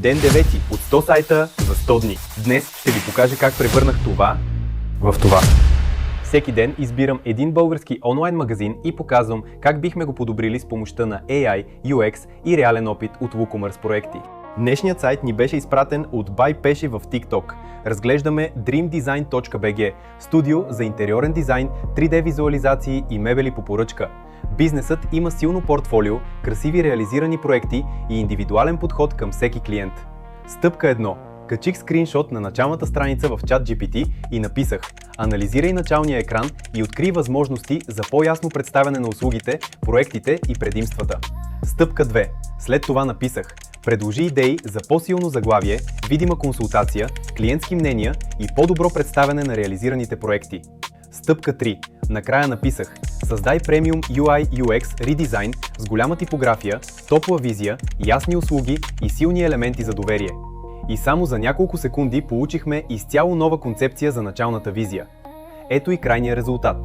Ден 9 от 100 сайта за 100 дни. Днес ще ви покажа как превърнах това в това. Всеки ден избирам един български онлайн магазин и показвам как бихме го подобрили с помощта на AI, UX и реален опит от WooCommerce проекти. Днешният сайт ни беше изпратен от BuyPeshi в TikTok. Разглеждаме dreamdesign.bg, студио за интериорен дизайн, 3D визуализации и мебели по поръчка. Бизнесът има силно портфолио, красиви реализирани проекти и индивидуален подход към всеки клиент. Стъпка 1. Качих скриншот на началната страница в ChatGPT и написах: анализирай началния екран и открий възможности за по-ясно представяне на услугите, проектите и предимствата. Стъпка 2. След това написах: предложи идеи за по-силно заглавие, видима консултация, клиентски мнения и по-добро представяне на реализираните проекти. Стъпка 3. Накрая написах: създай премиум UI/UX редизайн с голяма типография, топла визия, ясни услуги и силни елементи за доверие. И само за няколко секунди получихме изцяло нова концепция за началната визия. Ето и крайния резултат.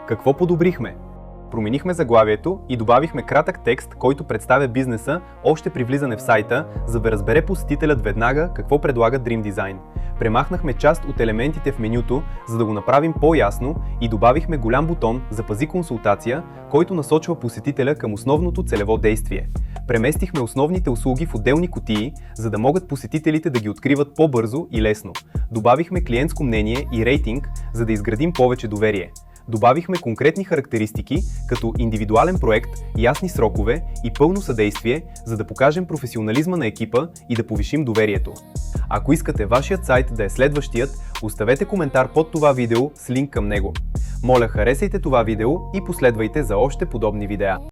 Какво подобрихме? Променихме заглавието и добавихме кратък текст, който представя бизнеса още при влизане в сайта, за да разбере посетителят веднага какво предлага Dream Design. Премахнахме част от елементите в менюто, за да го направим по-ясно, и добавихме голям бутон "Запази консултация", който насочва посетителя към основното целево действие. Преместихме основните услуги в отделни кутии, за да могат посетителите да ги откриват по-бързо и лесно. Добавихме клиентско мнение и рейтинг, за да изградим повече доверие. Добавихме конкретни характеристики, като индивидуален проект, ясни срокове и пълно съдействие, за да покажем професионализма на екипа и да повишим доверието. Ако искате вашият сайт да е следващият, оставете коментар под това видео с линк към него. Моля, харесайте това видео и последвайте за още подобни видеа.